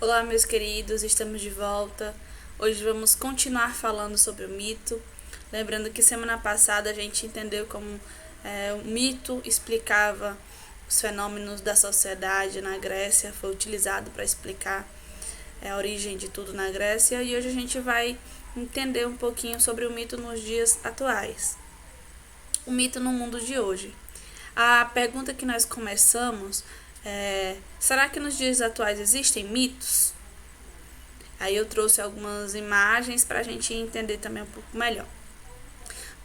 Olá, meus queridos, estamos de volta. Hoje vamos continuar falando sobre o mito. Lembrando que semana passada a gente entendeu como o mito explicava os fenômenos da sociedade na Grécia, foi utilizado para explicar a origem de tudo na Grécia, e hoje a gente vai entender um pouquinho sobre o mito nos dias atuais. O mito no mundo de hoje. A pergunta que nós começamos é: será que nos dias atuais existem mitos? Aí eu trouxe algumas imagens para a gente entender também um pouco melhor.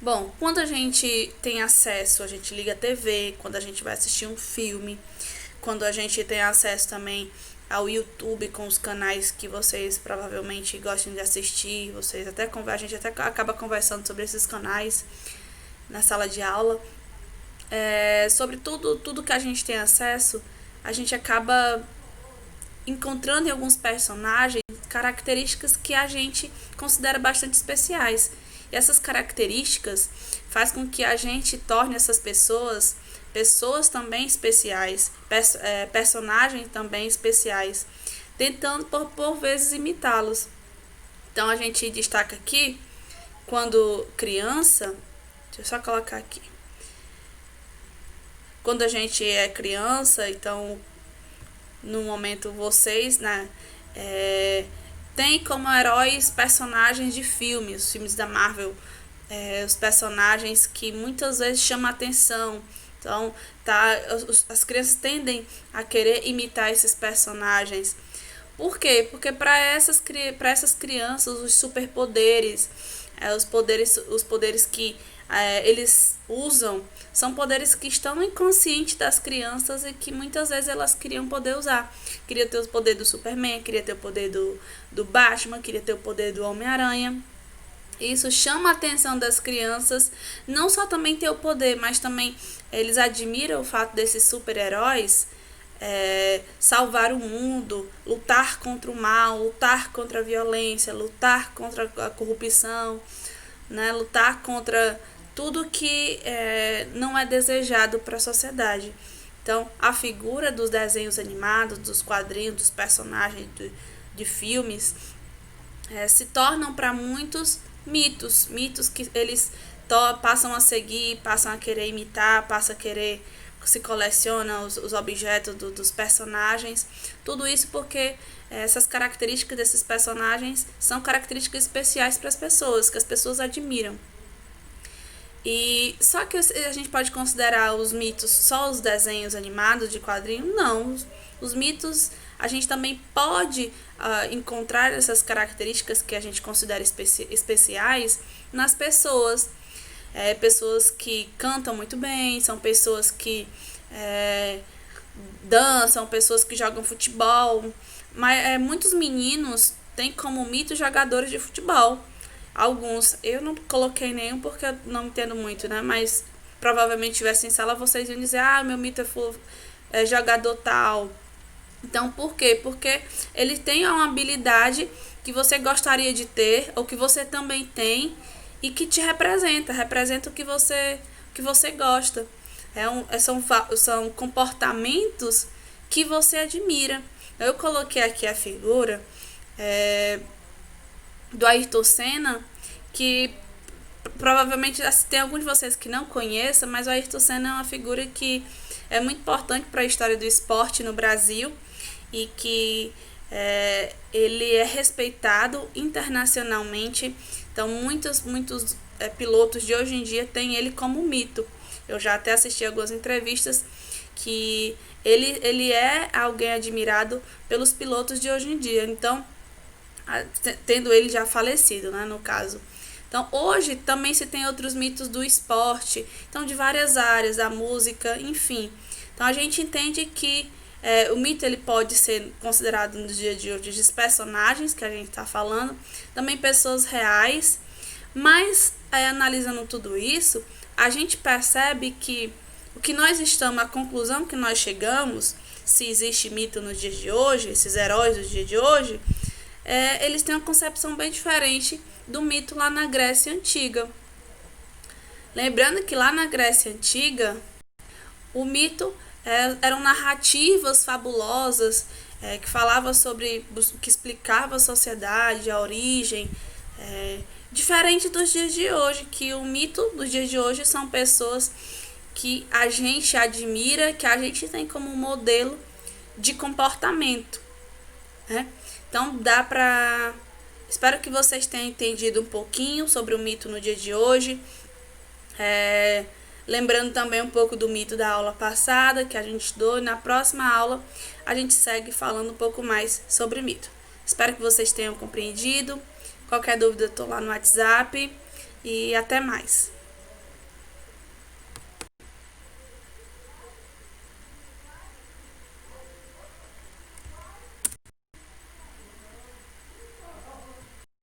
Bom, quando a gente tem acesso, a gente liga a TV, quando a gente vai assistir um filme, quando a gente tem acesso também ao YouTube com os canais que vocês provavelmente gostam de assistir, a gente até acaba conversando sobre esses canais na sala de aula. Sobre tudo que a gente tem acesso, a gente acaba encontrando em alguns personagens características que a gente considera bastante especiais. E essas características faz com que a gente torne essas pessoas também especiais, personagens também especiais, tentando por vezes imitá-los. Então a gente destaca aqui, quando criança, deixa eu só colocar aqui. Quando a gente é criança, então no momento vocês, né, tem como heróis personagens de filmes, os filmes da Marvel, os personagens que muitas vezes chamam a atenção. Então, as crianças tendem a querer imitar esses personagens. Por quê? Porque para essas crianças os superpoderes, os poderes que eles usam, são poderes que estão no inconsciente das crianças e que muitas vezes elas queriam poder usar. Queria ter o poder do Superman, queria ter o poder do Batman, queria ter o poder do Homem-Aranha. Isso chama a atenção das crianças, não só também ter o poder, mas também eles admiram o fato desses super-heróis salvar o mundo, lutar contra o mal, lutar contra a violência, lutar contra a corrupção, né, lutar contra tudo que não é desejado para a sociedade. Então, a figura dos desenhos animados, dos quadrinhos, dos personagens de filmes, se tornam para muitos mitos que eles passam a seguir, passam a querer imitar, passam a querer se coleciona os objetos dos personagens. Tudo isso porque essas características desses personagens são características especiais para as pessoas, que as pessoas admiram. E só que a gente pode considerar os mitos só os desenhos animados de quadrinho? Não. Os mitos, a gente também pode encontrar essas características que a gente considera especiais nas pessoas. Pessoas que cantam muito bem, são pessoas que dançam, pessoas que jogam futebol. Mas muitos meninos têm como mito jogadores de futebol. Alguns, eu não coloquei nenhum porque eu não entendo muito, né? Mas provavelmente tivesse em sala, vocês iam dizer: ah, meu mito é jogador tal. Então, por quê? Porque ele tem uma habilidade que você gostaria de ter, ou que você também tem, e que te representa o que você gosta. São comportamentos que você admira. Eu coloquei aqui a figura do Ayrton Senna, que provavelmente tem alguns de vocês que não conheçam, mas o Ayrton Senna é uma figura que é muito importante para a história do esporte no Brasil e que ele é respeitado internacionalmente. Então muitos pilotos de hoje em dia têm ele como mito. Eu já até assisti algumas entrevistas que ele é alguém admirado pelos pilotos de hoje em dia. Então, tendo ele já falecido, né, no caso. Então, hoje também se tem outros mitos do esporte, então de várias áreas, da música, enfim. Então, a gente entende que o mito ele pode ser considerado nos dias de hoje de personagens que a gente está falando, também pessoas reais, mas analisando tudo isso, a gente percebe que a conclusão que nós chegamos, se existe mito nos dias de hoje, esses heróis dos dias de hoje, eles têm uma concepção bem diferente do mito lá na Grécia Antiga. Lembrando que lá na Grécia Antiga, o mito eram narrativas fabulosas, que falava sobre, que explicava a sociedade, a origem, diferente dos dias de hoje, que o mito dos dias de hoje são pessoas que a gente admira, que a gente tem como modelo de comportamento, né? Então dá pra... Espero que vocês tenham entendido um pouquinho sobre o mito no dia de hoje. Lembrando também um pouco do mito da aula passada que a gente estudou, e na próxima aula a gente segue falando um pouco mais sobre mito. Espero que vocês tenham compreendido. Qualquer dúvida, eu tô lá no WhatsApp. E até mais.